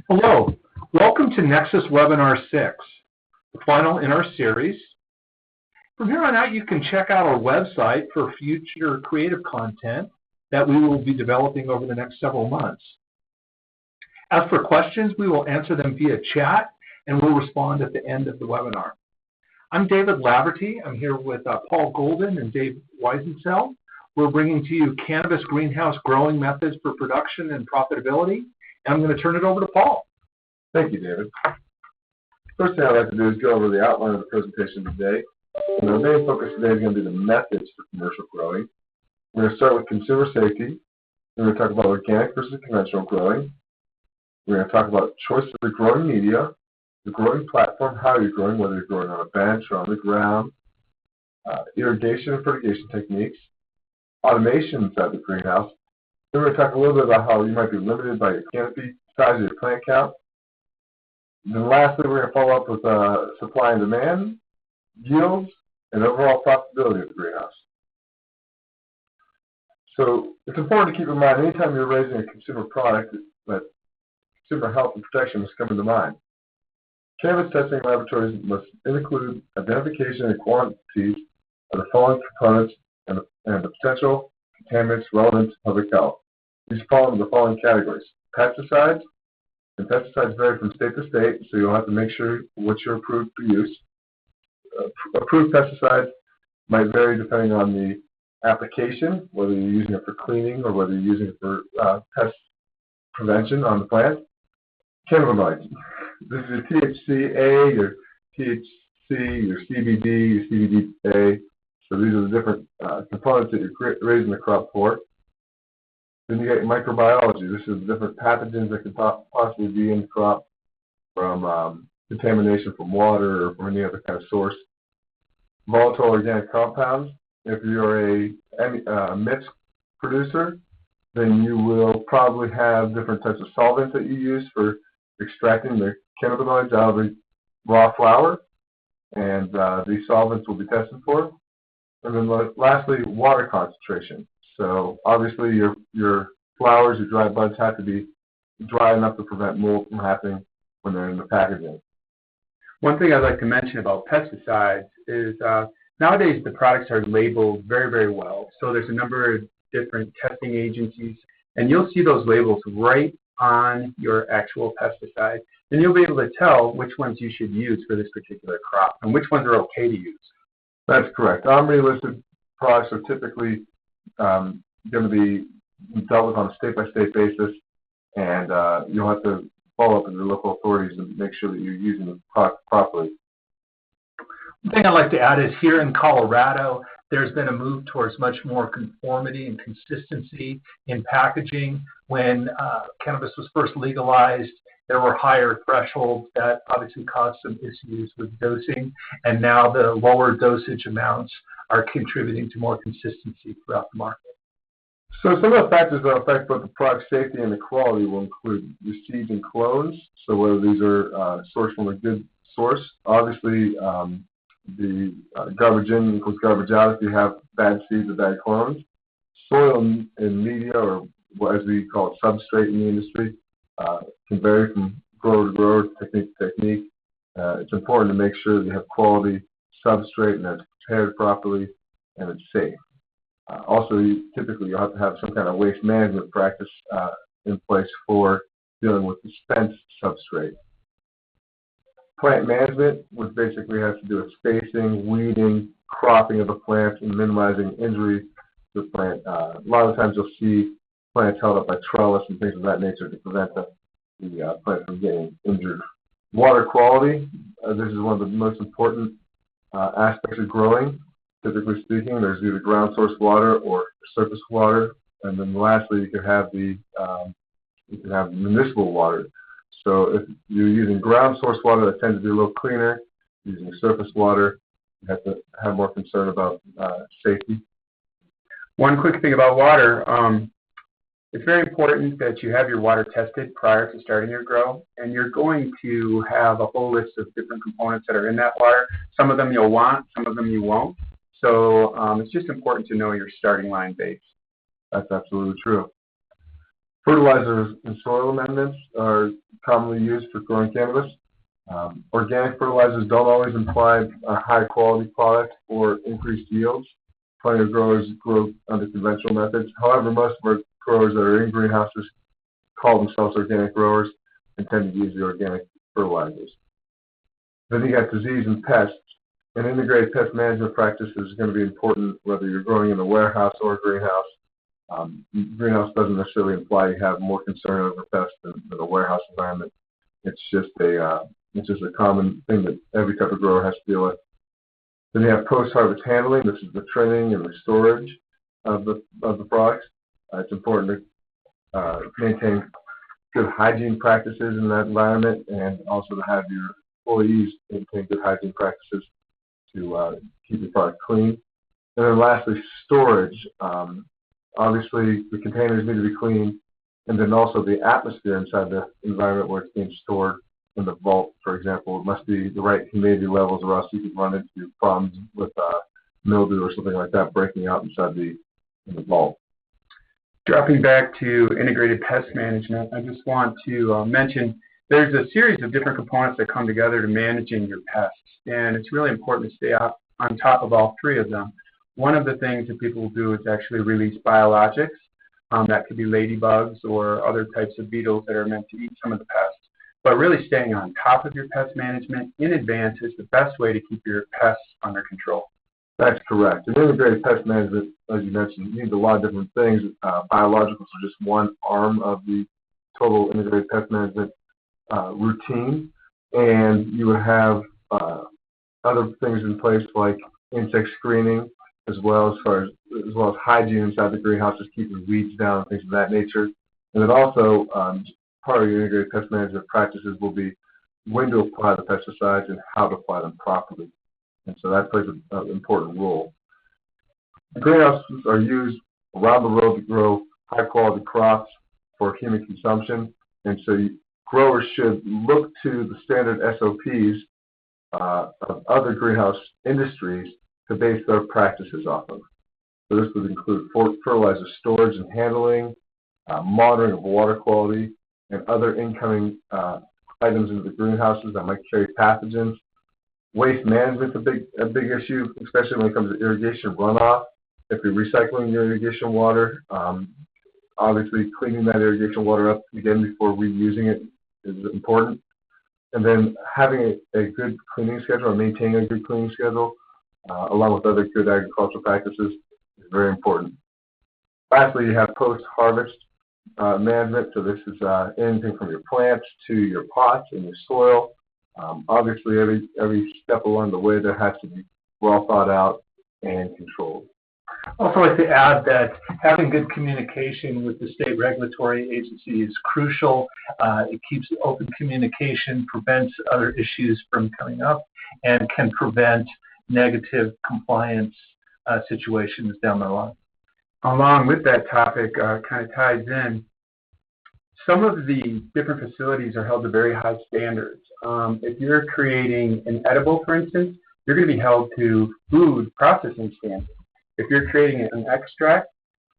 Hello, welcome to Nexus Webinar 6, the final in our series. From here on out, you can check out our website for future creative content that we will be developing over the next several months. As for questions, we will answer them via chat and we'll respond at the end of the webinar. I'm David Laverty. I'm here with Paul Golden and Dave Weisenseld. We're bringing to you cannabis greenhouse growing methods for production and profitability. And I'm going to turn it over to Paul. Thank you, David. First thing I'd like to do is go over the outline of the presentation today. And our main focus today is going to be the methods for commercial growing. We're going to start with consumer safety. We're going to talk about organic versus conventional growing. We're going to talk about choice of the growing media, the growing platform, how you're growing, whether you're growing on a bench or on the ground, irrigation and fertigation techniques, automation inside the greenhouse. Then we're going to talk a little bit about how you might be limited by your canopy size or your plant count. And then lastly, we're going to follow up with supply and demand, yields, and overall profitability of the greenhouse. So it's important to keep in mind, anytime you're raising a consumer product, that consumer health and protection must come into mind. Cannabis testing laboratories must include identification and quantities of the following components and the potential contaminants relevant to public health. These fall into the following categories: pesticides, and pesticides vary from state to state, so you'll have to make sure what you're approved for use. Approved pesticides might vary depending on the application, whether you're using it for cleaning or whether you're using it for pest prevention on the plant. Cannabinoids. This is your THCA, your THC, your CBD, your CBDA. So these are the different components that you're raising the crop for. Then you get microbiology. This is the different pathogens that could possibly be in the crop from contamination from water or from any other kind of source. Volatile organic compounds. If you're a mixed producer, then you will probably have different types of solvents that you use for extracting the cannabinoids out of the raw flower, and these solvents will be tested for. And then lastly, water concentration. So obviously your flowers, your dry buds have to be dry enough to prevent mold from happening when they're in the packaging. One thing I'd like to mention about pesticides is nowadays the products are labeled very, very well. So there's a number of different testing agencies, and you'll see those labels right on your actual pesticide. And you'll be able to tell which ones you should use for this particular crop and which ones are okay to use. That's correct. OMRI-listed products are typically going to be dealt with on a state-by-state basis, and you'll have to follow up with your local authorities and make sure that you're using the product properly. One thing I'd like to add is here in Colorado, there's been a move towards much more conformity and consistency in packaging. When cannabis was first legalized, there were higher thresholds that obviously caused some issues with dosing, and now the lower dosage amounts are contributing to more consistency throughout the market. So some of the factors that affect both the product safety and the quality will include your seeds and clones, so whether these are sourced from a good source. Obviously, the garbage in equals garbage out if you have bad seeds or bad clones. Soil and media, or as we call it, substrate in the industry, can vary from grower to grower, technique to technique. It's important to make sure that you have quality substrate and that it's prepared properly and it's safe. Also, typically you'll have to have some kind of waste management practice in place for dealing with dispensed substrate. Plant management, which basically has to do with spacing, weeding, cropping of the plants, and minimizing injury to the plant. A lot of times you'll see plants held up by trellis and things of that nature to prevent the plant from getting injured. Water quality, this is one of the most important aspects of growing. Typically speaking, there's either ground source water or surface water, and then lastly, you can have municipal water. So if you're using ground source water, that tends to be a little cleaner. Using surface water, you have to have more concern about safety. One quick thing about water, it's very important that you have your water tested prior to starting your grow, and you're going to have a whole list of different components that are in that water. Some of them you'll want, some of them you won't. So it's just important to know your starting line base. That's absolutely true. Fertilizers and soil amendments are commonly used for growing cannabis. Organic fertilizers don't always imply a high-quality product or increased yields. Plenty of growers grow under conventional methods. However, most of our growers that are in greenhouses call themselves organic growers and tend to use the organic fertilizers. Then you got disease and pests. An integrated pest management practice is going to be important whether you're growing in a warehouse or a greenhouse. Greenhouse doesn't necessarily imply you have more concern over pests than a warehouse environment. It's just a common thing that every type of grower has to deal with. Then you have post-harvest handling. This is the trimming and the storage of the products. It's important to maintain good hygiene practices in that environment, and also to have your employees maintain good hygiene practices to keep your product clean. And then lastly, storage. Obviously, the containers need to be clean, and then also the atmosphere inside the environment where it's being stored. In the vault, for example, it must be the right humidity levels, or else you could run into problems with mildew or something like that breaking out inside the vault. Dropping back to integrated pest management, I just want to mention there's a series of different components that come together to managing your pests, and it's really important to stay on top of all three of them. One of the things that people will do is actually release biologics. That could be ladybugs or other types of beetles that are meant to eat some of the pests. But really staying on top of your pest management in advance is the best way to keep your pests under control. That's correct. In integrated pest management, as you mentioned, you need a lot of different things. Biologicals are just one arm of the total integrated pest management routine, and you would have other things in place like insect screening, as well as hygiene inside the greenhouse, just keeping weeds down and things of that nature. And then also part of your integrated pest management practices will be when to apply the pesticides and how to apply them properly. And so that plays an important role. Greenhouses are used around the world to grow high-quality crops for human consumption, and so growers should look to the standard SOPs of other greenhouse industries to base their practices off of. So this would include fertilizer storage and handling, monitoring of water quality, and other incoming items into the greenhouses that might carry pathogens. Waste management is a big issue, especially when it comes to irrigation runoff. If you're recycling your irrigation water, obviously cleaning that irrigation water up again before reusing it is important. And then having a good cleaning schedule, or maintaining a good cleaning schedule, along with other good agricultural practices, is very important. Lastly, you have post-harvest management. So this is anything from your plants to your pots and your soil. Obviously, every step along the way there has to be well thought out and controlled. Also, I'd like to add that having good communication with the state regulatory agency is crucial. It keeps open communication, prevents other issues from coming up, and can prevent negative compliance situations down the line. Along with that topic, kind of ties in, some of the different facilities are held to very high standards. If you're creating an edible, for instance, you're going to be held to food processing standards. If you're creating an extract,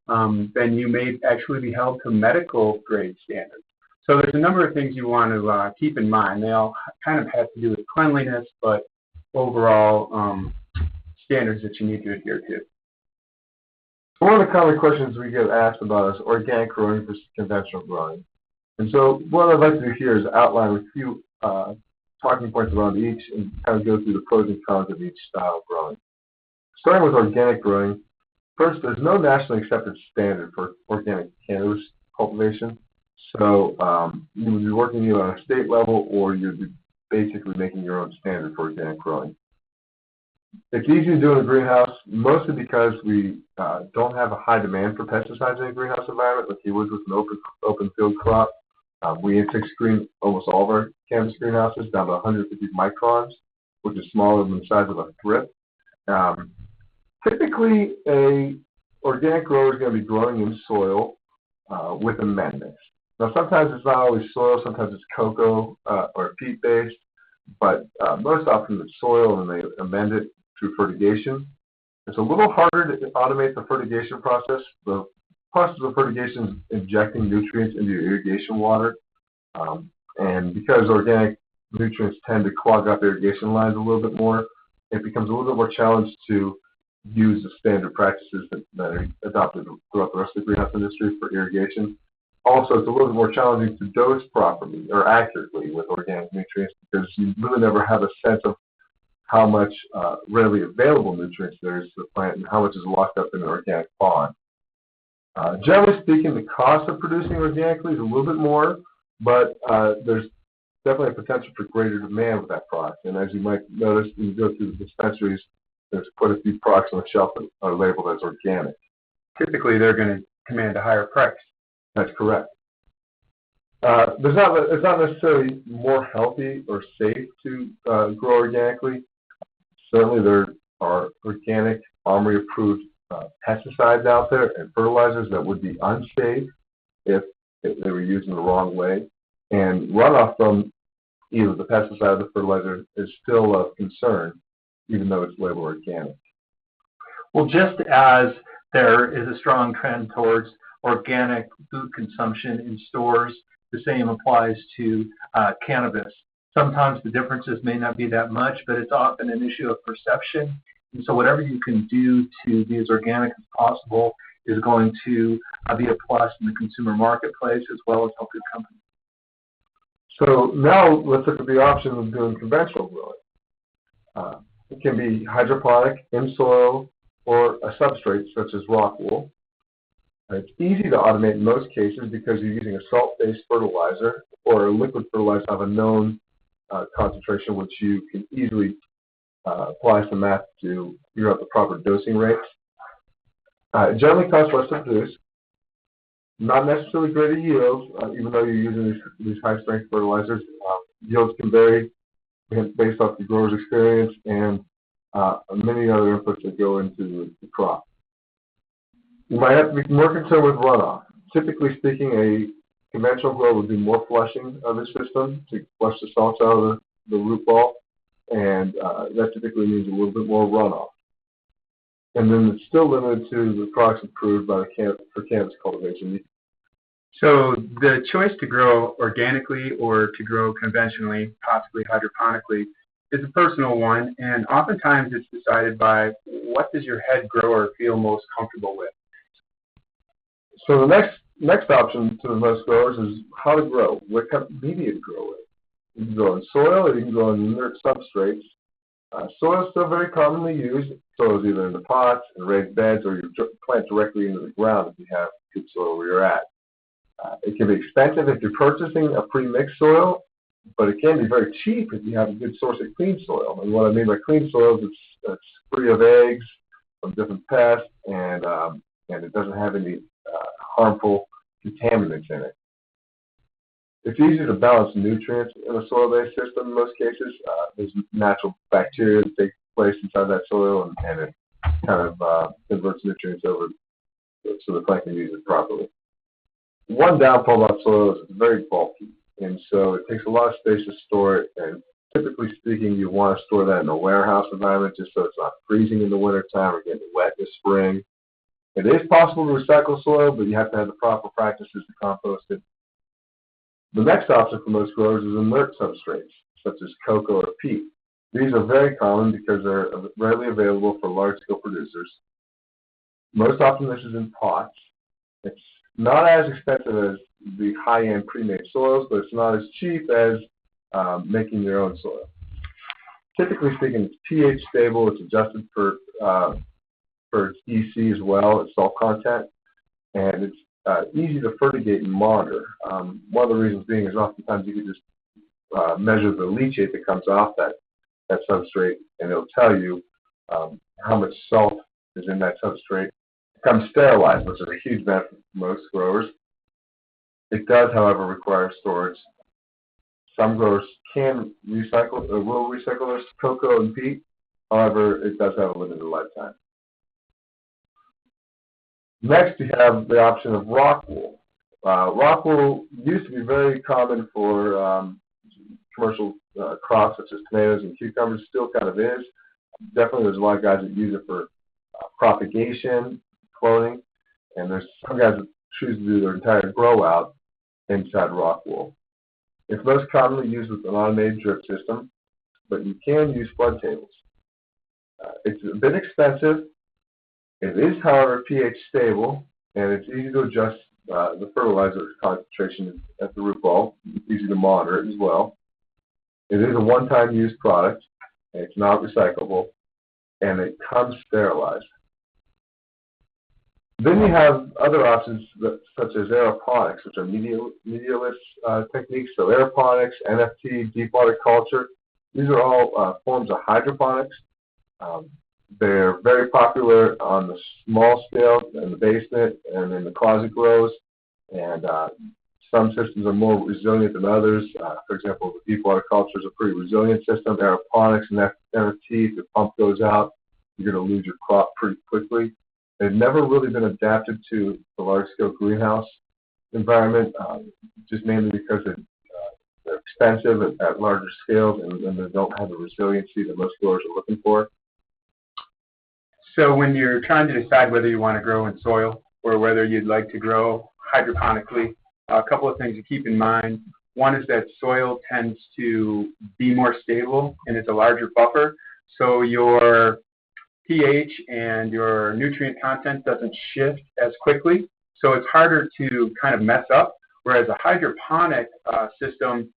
then you may actually be held to medical grade standards. So there's a number of things you want to keep in mind. They all kind of have to do with cleanliness, but overall standards that you need to adhere to. One of the common questions we get asked about is organic growing versus conventional growing. And so what I'd like to do here is outline a few talking points around each and kind of go through the pros and cons of each style of growing. Starting with organic growing, first, there's no nationally accepted standard for organic cannabis cultivation. So you would be working either on a state level, or you'd be basically making your own standard for organic growing. It's easy to do in a greenhouse, mostly because we don't have a high demand for pesticides in a greenhouse environment like you would with an open field crop. We insect screen almost all of our cannabis greenhouses down to 150 microns, which is smaller than the size of a thrip. Typically, a organic grower is going to be growing in soil with amendments. Now, sometimes it's not always soil, sometimes it's cocoa or peat-based, but most often it's soil, and they amend it through fertigation. It's a little harder to automate the fertigation process. The process of fertigation is injecting nutrients into your irrigation water. And because organic nutrients tend to clog up irrigation lines a little bit more, it becomes a little bit more challenged to use the standard practices that are adopted throughout the rest of the greenhouse industry for irrigation. Also, it's a little bit more challenging to dose properly or accurately with organic nutrients because you really never have a sense of how much readily available nutrients there is to the plant and how much is locked up in an organic pond. Generally speaking, the cost of producing organically is a little bit more, but there's definitely a potential for greater demand with that product. And as you might notice, when you go through the dispensaries, there's quite a few products on the shelf that are labeled as organic. Typically, they're going to command a higher price. That's correct. It's not necessarily more healthy or safe to grow organically. Certainly, there are organic, OMRI-approved pesticides out there and fertilizers that would be unsafe if they were used in the wrong way. And runoff from either the pesticide or the fertilizer is still of concern, even though it's labeled organic. Well, just as there is a strong trend towards organic food consumption in stores, the same applies to cannabis. Sometimes the differences may not be that much, but it's often an issue of perception. And so whatever you can do to be as organic as possible is going to be a plus in the consumer marketplace as well as help your company. So now let's look at the option of doing conventional growing. It can be hydroponic, in soil, or a substrate such as rock wool. It's easy to automate in most cases because you're using a salt-based fertilizer or a liquid fertilizer of a known concentration, which you can easily apply some math to figure out the proper dosing rates. It generally costs less to produce. Not necessarily greater yields, even though you're using these high-strength fertilizers. Yields can vary based off the grower's experience and many other inputs that go into the crop. You might have to be more concerned with runoff. Typically speaking, a conventional grower would do more flushing of the system to flush the salts out of the root ball, and that typically means a little bit more runoff. And then it's still limited to the products approved by for cannabis cultivation. So the choice to grow organically or to grow conventionally, possibly hydroponically, is a personal one, and oftentimes it's decided by what does your head grower feel most comfortable with. So the next option to the most growers is how to grow, what kind of media to grow with. You can grow in soil or you can grow in inert substrates. Soil is still very commonly used. Soil is either in the pots and raised beds, or you plant directly into the ground if you have good soil where you're at. It can be expensive if you're purchasing a pre-mixed soil, but it can be very cheap if you have a good source of clean soil. And what I mean by clean soil is it's free of eggs from different pests, and it doesn't have any harmful contaminants in it. It's easy to balance nutrients in a soil-based system in most cases. There's natural bacteria that take place inside that soil, and it kind of converts nutrients over so the plant can use it properly. One downfall about soil is it's very bulky, and so it takes a lot of space to store it, and typically speaking, you want to store that in a warehouse environment just so it's not freezing in the wintertime or getting wet this spring. It is possible to recycle soil, but you have to have the proper practices to compost it. The next option for most growers is inert substrates, such as cocoa or peat. These are very common because they're readily available for large-scale producers. Most often this is in pots. It's not as expensive as the high-end pre-made soils, but it's not as cheap as making your own soil. Typically speaking, it's pH stable. It's adjusted for its EC as well, its salt content, and it's easy to fertigate and monitor. One of the reasons being is oftentimes you can just measure the leachate that comes off that substrate, and it'll tell you how much salt is in that substrate. It comes sterilized, which is a huge benefit for most growers. It does, however, require storage. Some growers can recycle or will recycle their cocoa and peat. However, it does have a limited lifetime. Next, you have the option of rock wool. Rock wool used to be very common for commercial crops such as tomatoes and cucumbers. Still kind of is. Definitely, there's a lot of guys that use it for propagation, cloning, and there's some guys that choose to do their entire grow out inside rock wool. It's most commonly used with an automated drip system, but you can use flood tables. It's a bit expensive. It is, however, pH stable, and it's easy to adjust the fertilizer concentration at the root ball. It's easy to monitor it as well. It is a one-time use product, and it's not recyclable, and it comes sterilized. Then you have other options such as aeroponics, which are medialess techniques. So aeroponics, NFT, deep water culture, these are all forms of hydroponics. They're very popular on the small scale in the basement and in the closet grows, and some systems are more resilient than others. For example, the deep water culture is a pretty resilient system. Aeroponics and NFT, if the pump goes out, you're going to lose your crop pretty quickly. They've never really been adapted to the large-scale greenhouse environment, just mainly because they're expensive at larger scales and they don't have the resiliency that most growers are looking for. So when you're trying to decide whether you want to grow in soil or whether you'd like to grow hydroponically, a couple of things to keep in mind. One is that soil tends to be more stable and it's a larger buffer, so your pH and your nutrient content doesn't shift as quickly, so it's harder to kind of mess up, whereas a hydroponic system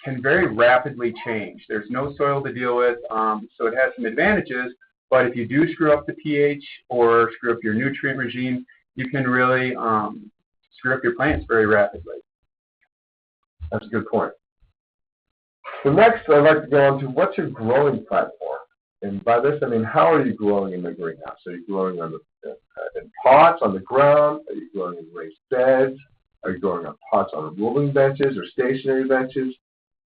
can very rapidly change. There's no soil to deal with, so it has some advantages, but if you do screw up the pH or screw up your nutrient regime, you can really screw up your plants very rapidly. That's a good point. So next, I'd like to go on to what's your growing platform? And by this, I mean, how are you growing in the greenhouse? Are you growing in pots on the ground? Are you growing in raised beds? Are you growing on pots on rolling benches or stationary benches?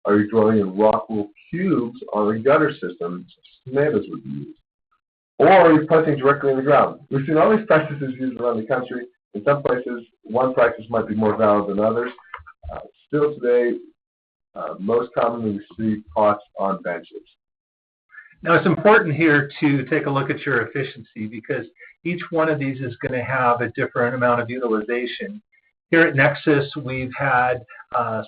Are you growing in rock wool cubes on a gutter system, such as tomatoes would be used? Or are you planting directly in the ground? We've seen all these practices used around the country. In some places, one practice might be more valid than others. Still today, most commonly we see pots on benches. Now, it's important here to take a look at your efficiency because each one of these is going to have a different amount of utilization. Here at Nexus, we've had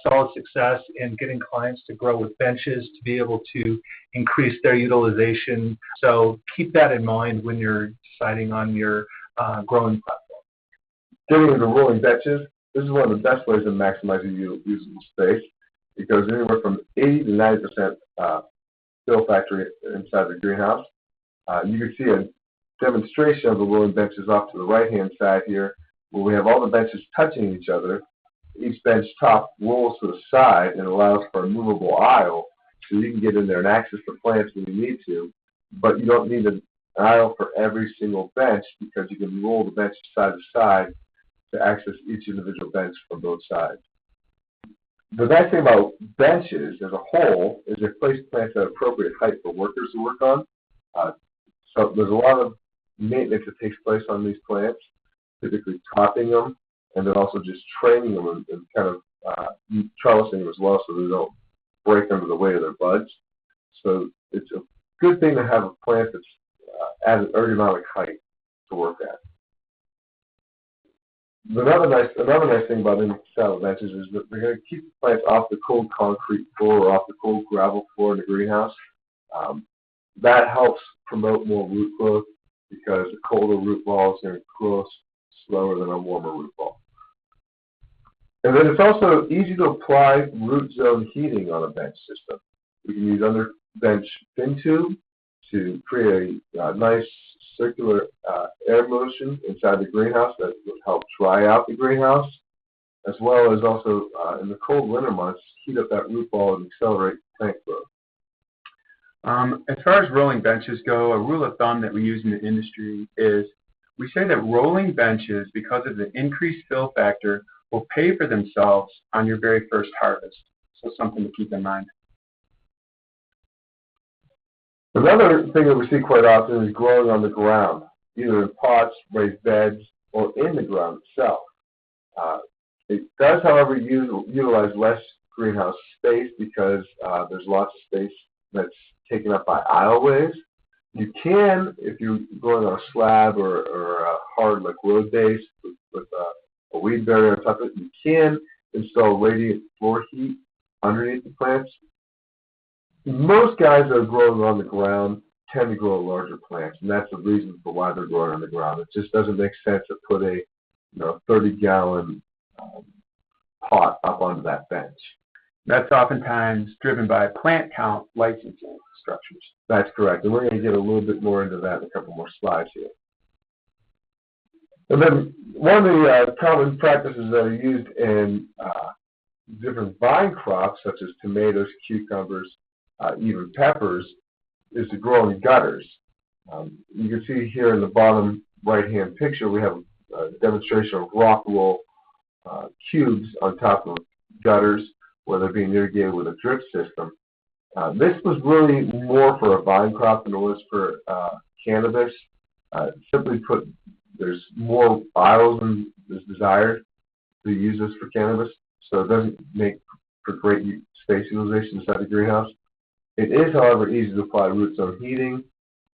solid success in getting clients to grow with benches to be able to increase their utilization. So keep that in mind when you're deciding on your growing platform. Getting into rolling benches, this is one of the best ways of maximizing usable space. It goes anywhere from 80 to 90% fill factor inside the greenhouse. You can see a demonstration of the rolling benches off to the right-hand side here, where we have all the benches touching each other. Each bench top rolls to the side and allows for a movable aisle, so you can get in there and access the plants when you need to, but you don't need an aisle for every single bench because you can roll the benches side to side to access each individual bench from both sides. The nice thing about benches as a whole is they place plants at appropriate height for workers to work on. So there's a lot of maintenance that takes place on these plants, typically topping them, and then also just training them and kind of trellising them as well so they don't break under the weight of their buds. So it's a good thing to have a plant that's at an ergonomic height to work at. Another nice thing about any style of benches is that they're going to keep the plants off the cold concrete floor or off the cold gravel floor in the greenhouse. That helps promote more root growth because a colder root ball is going to grow slower than a warmer root ball. And then it's also easy to apply root zone heating on a bench system. We can use under bench fin tube to create a nice circular air motion inside the greenhouse that will help dry out the greenhouse, as well as also in the cold winter months, heat up that root ball and accelerate plant growth. As far as rolling benches go, a rule of thumb that we use in the industry is we say that rolling benches, because of the increased fill factor, will pay for themselves on your very first harvest. So something to keep in mind. Another thing that we see quite often is growing on the ground, either in pots, raised beds, or in the ground itself. It does, however, utilize less greenhouse space because there's lots of space that's taken up by aisleways. You can, if you're growing on a slab or a hard like road base with a weed barrier on top of it, you can install radiant floor heat underneath the plants. Most guys that are growing on the ground tend to grow larger plants, and that's the reason for why they're growing on the ground. It just doesn't make sense to put a 30-gallon pot up onto that bench. That's oftentimes driven by plant count licensing structures. That's correct, and we're going to get a little bit more into that in a couple more slides here. And then one of the common practices that are used in different vine crops, such as tomatoes, cucumbers, even peppers, is to grow in gutters. You can see here in the bottom right-hand picture, we have a demonstration of rock wool cubes on top of gutters where they're being irrigated with a drip system. This was really more for a vine crop than it was for cannabis. Simply put, there's more aisles than is desired to use this for cannabis, so it doesn't make for great space utilization inside the greenhouse. It is, however, easy to apply root zone heating,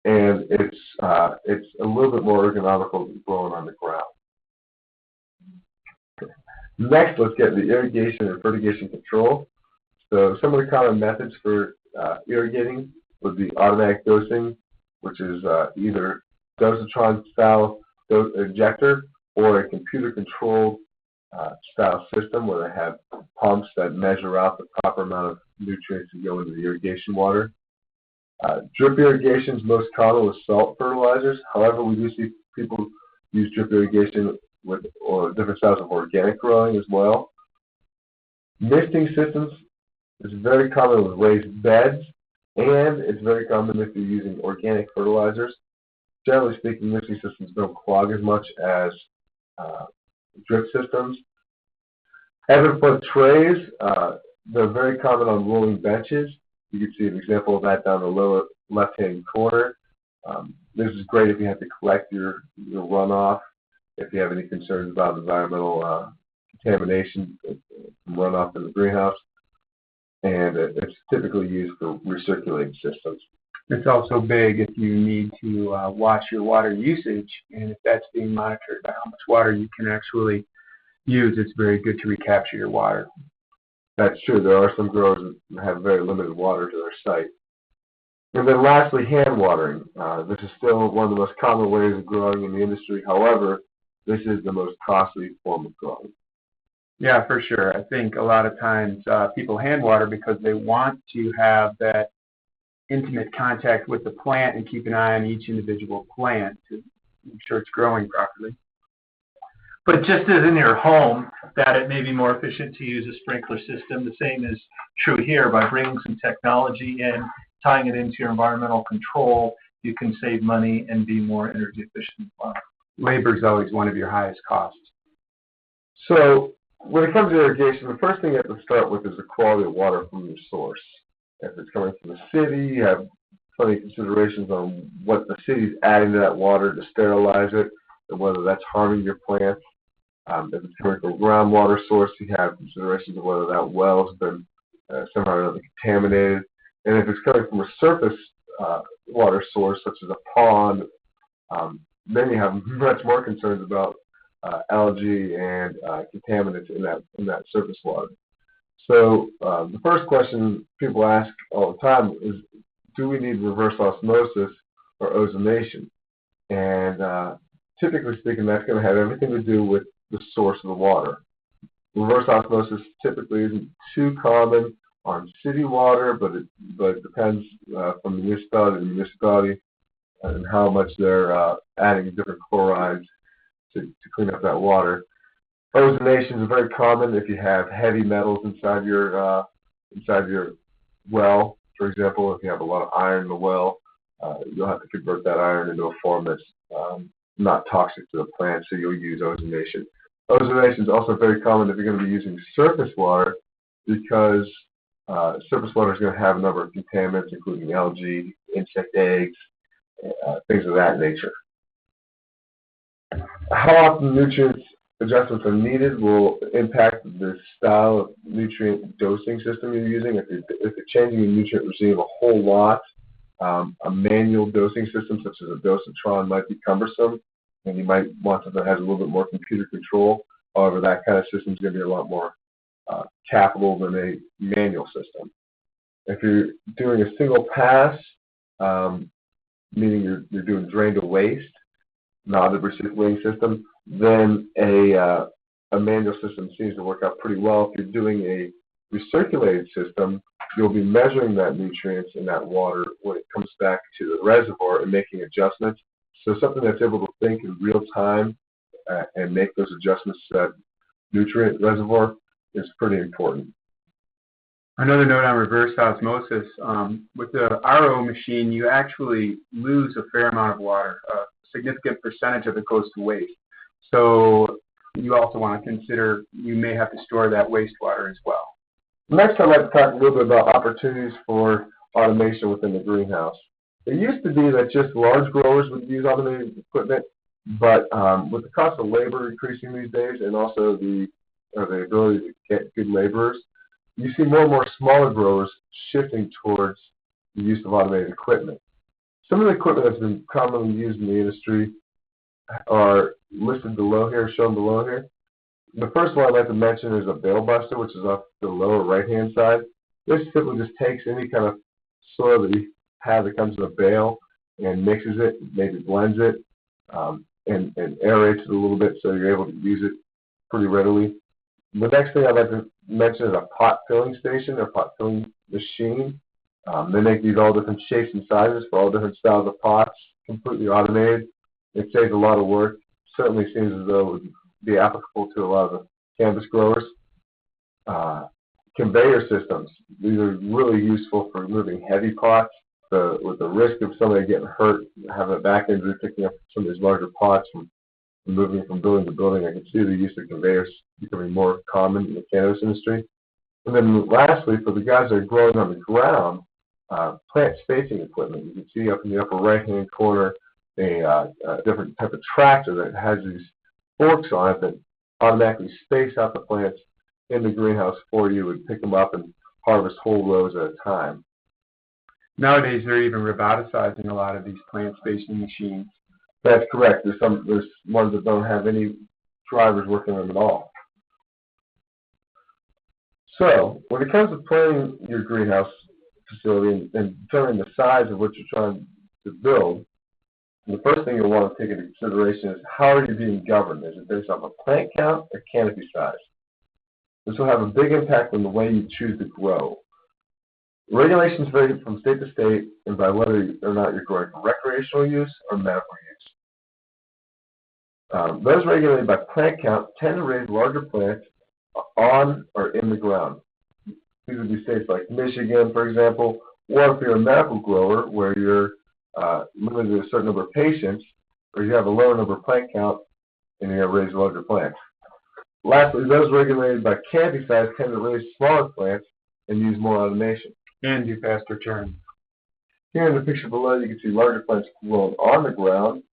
and it's a little bit more ergonomical than growing on the ground. Next, let's get the irrigation and fertigation control. So some of the common methods for irrigating would be automatic dosing, which is either dosatron-style injector or a computer-controlled style system where they have pumps that measure out the proper amount of nutrients that go into the irrigation water. Drip irrigation is most common with salt fertilizers. However, we do see people use drip irrigation with different styles of organic growing as well. Misting systems is very common with raised beds, and it's very common if you're using organic fertilizers. Generally speaking, misting systems don't clog as much as drip systems. Ebb and flow trays, they're very common on rolling benches. You can see an example of that down the lower left-hand corner. This is great if you have to collect your runoff, if you have any concerns about environmental contamination from runoff in the greenhouse. And it's typically used for recirculating systems. It's also big if you need to watch your water usage, and if that's being monitored by how much water you can actually use, it's very good to recapture your water. That's true. There are some growers that have very limited water to their site. And then lastly, hand watering. This is still one of the most common ways of growing in the industry. However, this is the most costly form of growing. Yeah, for sure. I think a lot of times people hand water because they want to have that intimate contact with the plant and keep an eye on each individual plant to make sure it's growing properly. But just as in your home, that it may be more efficient to use a sprinkler system, the same is true here. By bringing some technology in, tying it into your environmental control, you can save money and be more energy efficient as well. Labor is always one of your highest costs. So when it comes to irrigation, the first thing you have to start with is the quality of water from your source. If it's coming from the city, you have plenty of considerations on what the city's adding to that water to sterilize it, and whether that's harming your plants. If it's coming from a groundwater source, you have considerations of whether that well has been somehow or another contaminated. And if it's coming from a surface water source, such as a pond, then you have much more concerns about algae and contaminants in that surface water. So the first question people ask all the time is, do we need reverse osmosis or ozonation? And typically speaking, that's going to have everything to do with the source of the water. Reverse osmosis typically isn't too common on city water, but it depends from municipality to municipality and how much they're adding different chlorides to clean up that water. Ozonation is very common if you have heavy metals inside your well. For example, if you have a lot of iron in the well, you'll have to convert that iron into a form that's not toxic to the plant, so you'll use ozonation. Ozonation is also very common if you're going to be using surface water, because surface water is going to have a number of contaminants, including algae, insect eggs, things of that nature. How often nutrients adjustments are needed will impact the style of nutrient dosing system you're using. If you're changing your nutrient regime a whole lot, a manual dosing system such as a dosatron might be cumbersome, and you might want something that has a little bit more computer control. However, that kind of system is going to be a lot more capital than a manual system. If you're doing a single pass, meaning you're doing drain to waste, not a recirculating system, then a manual system seems to work out pretty well. If you're doing a recirculated system, you'll be measuring that nutrients in that water when it comes back to the reservoir and making adjustments. So something that's able to think in real time and make those adjustments to that nutrient reservoir is pretty important. Another note on reverse osmosis, with the RO machine, you actually lose a fair amount of water. A significant percentage of it goes to waste. So you also want to consider you may have to store that wastewater as well. Next, I'd like to talk a little bit about opportunities for automation within the greenhouse. It used to be that just large growers would use automated equipment, but with the cost of labor increasing these days and also the ability to get good laborers, you see more and more smaller growers shifting towards the use of automated equipment. Some of the equipment that's been commonly used in the industry are listed below here, shown below here. The first one I'd like to mention is a bale buster, which is off the lower right-hand side. This simply just takes any kind of soil that you have that comes in a bale and mixes it, maybe blends it, and aerates it a little bit so you're able to use it pretty readily. The next thing I'd like to mention is a pot filling station or pot filling machine. They make these all different shapes and sizes for all different styles of pots, completely automated. It saves a lot of work. Certainly seems as though it would be applicable to a lot of the cannabis growers. Conveyor systems. These are really useful for moving heavy pots. With the risk of somebody getting hurt, having a back injury, picking up some of these larger pots and moving from building to building, I can see the use of conveyors becoming more common in the cannabis industry. And then lastly, for the guys that are growing on the ground, plant spacing equipment. You can see up in the upper right-hand corner a different type of tractor that has these forks on it that automatically space out the plants in the greenhouse for you and pick them up and harvest whole rows at a time. Nowadays, they're even roboticizing a lot of these plant spacing machines. That's correct. There's ones that don't have any drivers working on them at all. So when it comes to planning your greenhouse facility and determining the size of what you're trying to build, the first thing you'll want to take into consideration is how are you being governed? Is it based on a plant count or canopy size? This will have a big impact on the way you choose to grow. Regulations vary from state to state and by whether or not you're growing for recreational use or medical use. Those regulated by plant count tend to raise larger plants on or in the ground. These would be states like Michigan, for example, or if you're a medical grower where you're limited to a certain number of patients, or you have a lower number of plant count and you have raised larger plants. Lastly, those regulated by canopy size tend to raise smaller plants and use more automation. And do faster turns. Here in the picture below, you can see larger plants growing on the ground.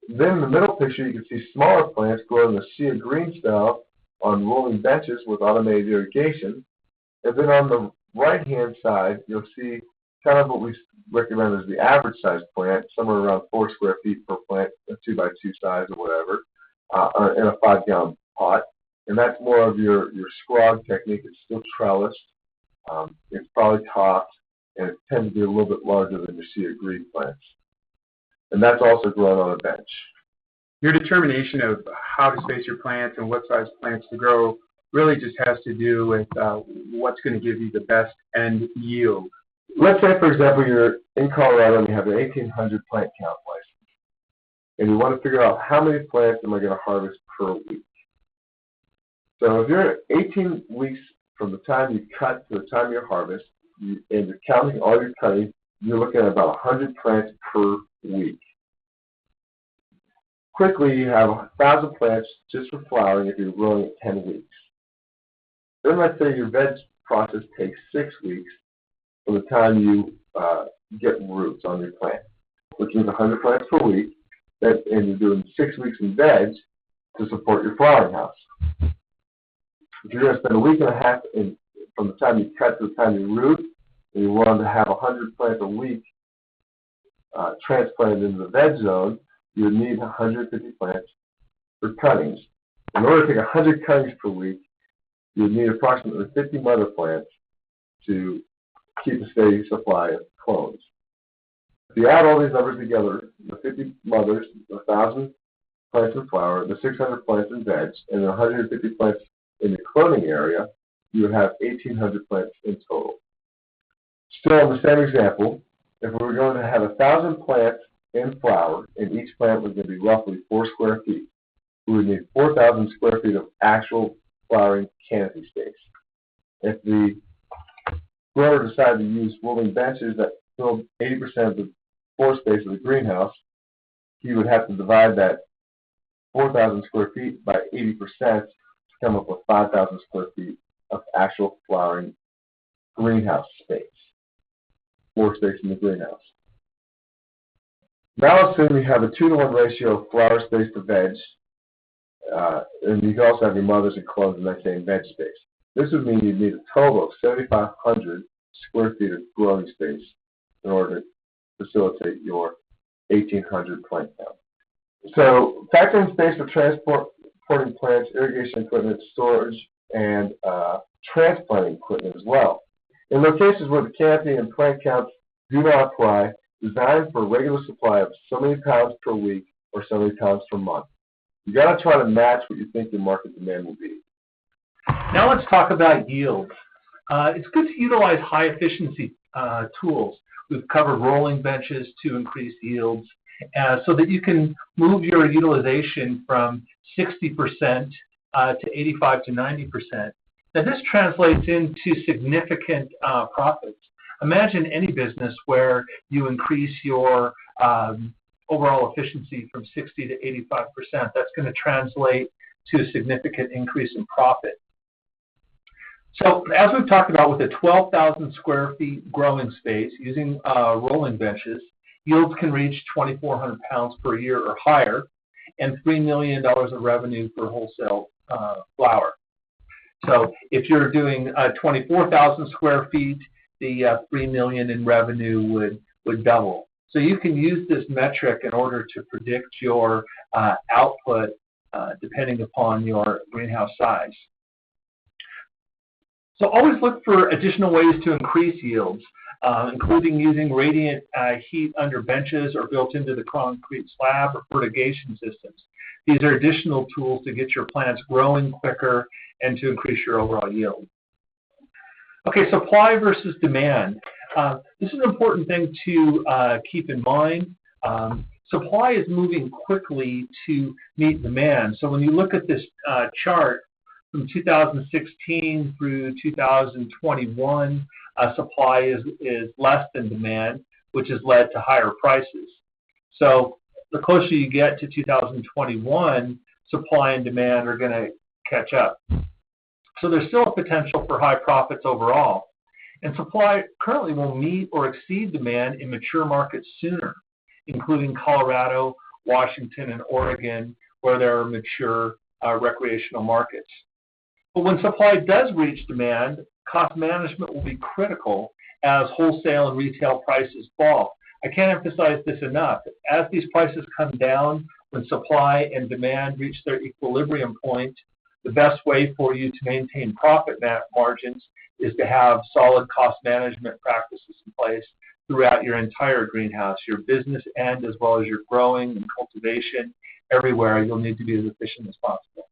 Then in the middle picture, you can see smaller plants growing the sea of green style on rolling benches with automated irrigation. And then on the right-hand side, you'll see kind of what we recommend as the average size plant, somewhere around 4 square feet per plant, a 2x2 size or whatever, in a 5-gallon pot. And that's more of your scrog technique. It's still trellised. It's probably topped, and it tends to be a little bit larger than your sea of green plants. And that's also grown on a bench. Your determination of how to space your plants and what size plants to grow really just has to do with what's going to give you the best end yield. Let's say, for example, you're in Colorado and you have an 1,800 plant count license, and you want to figure out how many plants am I going to harvest per week. So if you're 18 weeks from the time you cut to the time you harvest, and you're counting all your cutting, you're looking at about 100 plants per week. Quickly, you have 1,000 plants just for flowering if you're growing at 10 weeks. Then let's say your veg process takes 6 weeks from the time you get roots on your plant, which is 100 plants per week, and you're doing 6 weeks in veg to support your flowering house. If you're going to spend a week and a half from the time you cut to the time you root, and you want to have 100 plants a week transplanted into the veg zone, you would need 150 plants for cuttings. In order to take 100 cuttings per week, you would need approximately 50 mother plants to keep a steady supply of clones. If you add all these numbers together, the 50 mothers, the 1,000 plants in flower, the 600 plants in veg, and the 150 plants in the cloning area, you would have 1,800 plants in total. Still, in the same example, if we were going to have 1,000 plants in flower, and each plant was going to be roughly 4 square feet, we would need 4,000 square feet of actual flowering canopy space. If the grower decided to use rolling benches that filled 80% of the floor space of the greenhouse, he would have to divide that 4,000 square feet by 80% to come up with 5,000 square feet of actual flowering greenhouse space, floor space in the greenhouse. Now assume you have a 2-to-1 ratio of flower space to veg, and you can also have your mothers and clones in that same veg space. This would mean you'd need a total of 7,500 square feet of growing space in order to facilitate your 1,800 plant count. So factor in space for transporting plants, irrigation equipment, storage, and transplanting equipment as well. In locations where the canopy and plant counts do not apply, design for a regular supply of so many pounds per week or so many pounds per month. You got to try to match what you think your market demand will be. Now let's talk about yield. It's good to utilize high efficiency tools. We've covered rolling benches to increase yields so that you can move your utilization from 60% to 85 to 90%. Now this translates into significant profits. Imagine any business where you increase your overall efficiency from 60 to 85%. That's going to translate to a significant increase in profit. So as we've talked about, with a 12,000 square feet growing space using rolling benches, yields can reach 2,400 pounds per year or higher, and $3 million of revenue for wholesale flower. So if you're doing 24,000 square feet, the $3 million in revenue would double. So you can use this metric in order to predict your output depending upon your greenhouse size. So always look for additional ways to increase yields, including using radiant heat under benches or built into the concrete slab or fertigation systems. These are additional tools to get your plants growing quicker and to increase your overall yield. Okay, supply versus demand. This is an important thing to keep in mind. Supply is moving quickly to meet demand. So when you look at this chart, from 2016 through 2021, supply is less than demand, which has led to higher prices. So the closer you get to 2021, supply and demand are going to catch up. So there's still a potential for high profits overall. And supply currently will meet or exceed demand in mature markets sooner, including Colorado, Washington, and Oregon, where there are mature recreational markets. But when supply does reach demand, cost management will be critical as wholesale and retail prices fall. I can't emphasize this enough. As these prices come down, when supply and demand reach their equilibrium point, the best way for you to maintain profit margins is to have solid cost management practices in place throughout your entire greenhouse, your business end as well as your growing and cultivation. Everywhere you'll need to be as efficient as possible.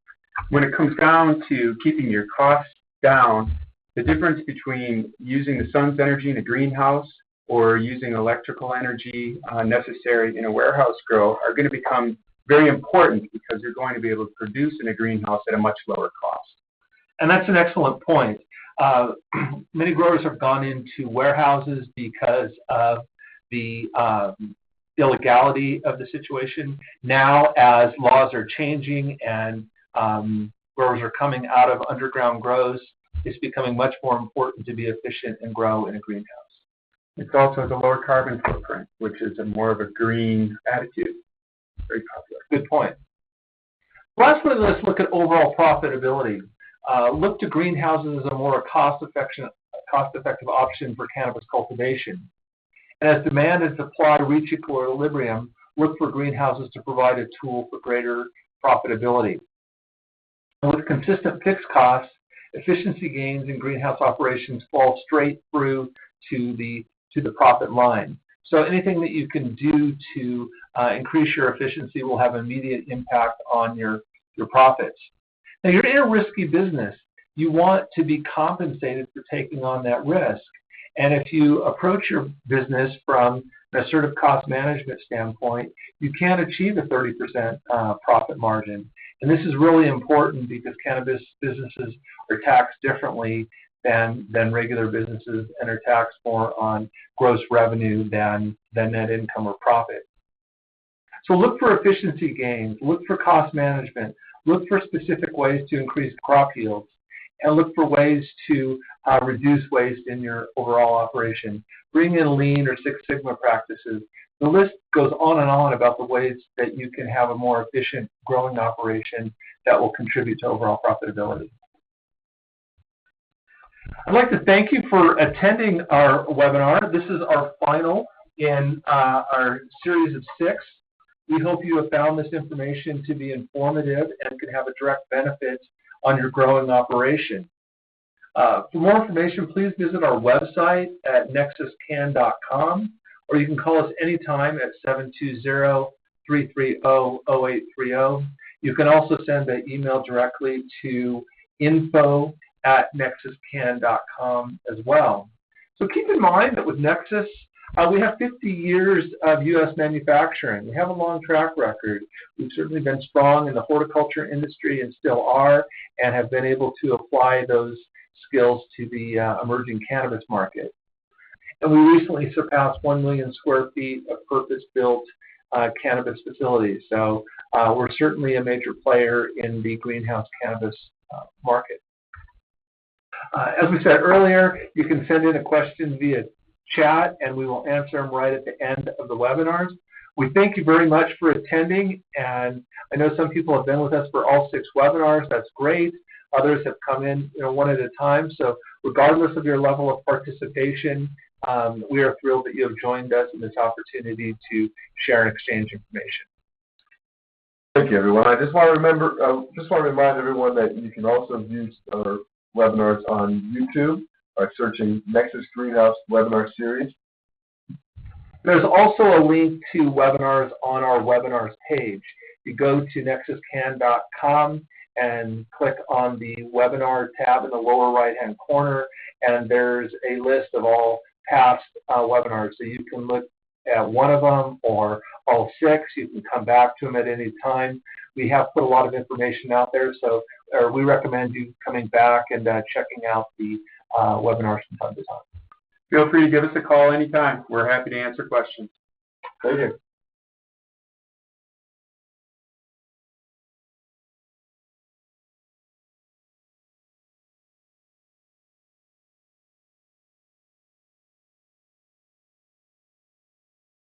When it comes down to keeping your costs down, the difference between using the sun's energy in a greenhouse or using electrical energy necessary in a warehouse grow are going to become very important because you're going to be able to produce in a greenhouse at a much lower cost. And that's an excellent point. Many growers have gone into warehouses because of the illegality of the situation. Now, as laws are changing and growers are coming out of underground grows, it's becoming much more important to be efficient and grow in a greenhouse. It's also the lower carbon footprint, which is more of a green attitude. Very popular. Good point. Lastly, let's look at overall profitability. Look to greenhouses as a more cost-effective option for cannabis cultivation. And as demand and supply reach equilibrium, look for greenhouses to provide a tool for greater profitability. And with consistent fixed costs, efficiency gains in greenhouse operations fall straight through to the profit line. So anything that you can do to increase your efficiency will have immediate impact on your profits. Now, you're in a risky business. You want to be compensated for taking on that risk. And if you approach your business from an assertive cost management standpoint, you can achieve a 30% profit margin. And this is really important because cannabis businesses are taxed differently than regular businesses and are taxed more on gross revenue than net income or profit. So look for efficiency gains, look for cost management, look for specific ways to increase crop yields, and look for ways to reduce waste in your overall operation. Bring in Lean or Six Sigma practices. The list goes on and on about the ways that you can have a more efficient growing operation that will contribute to overall profitability. I'd like to thank you for attending our webinar. This is our final in our series of 6. We hope you have found this information to be informative and can have a direct benefit on your growing operation. For more information, please visit our website at nexuscan.com, or you can call us anytime at 720-330-0830. You can also send an email directly to info@nexuscan.com as well. So keep in mind that with Nexus, we have 50 years of U.S. manufacturing. We have a long track record. We've certainly been strong in the horticulture industry and still are, and have been able to apply those skills to the emerging cannabis market. And we recently surpassed 1 million square feet of purpose-built cannabis facilities. So we're certainly a major player in the greenhouse cannabis market. As we said earlier, you can send in a question via chat, and we will answer them right at the end of the webinars. We thank you very much for attending, and I know some people have been with us for all 6 webinars. That's great. Others have come in, one at a time. So regardless of your level of participation, we are thrilled that you have joined us in this opportunity to share and exchange information. Thank you, everyone. I just want to remind everyone that you can also view our webinars on YouTube by searching Nexus Greenhouse Webinar Series. There's also a link to webinars on our webinars page. You go to nexuscan.com and click on the webinar tab in the lower right-hand corner, and there's a list of all past webinars. So you can look at one of them or all 6. You can come back to them at any time. We have put a lot of information out there, so we recommend you coming back and checking out the webinars from time to time. Feel free to give us a call anytime. We're happy to answer questions. Thank you.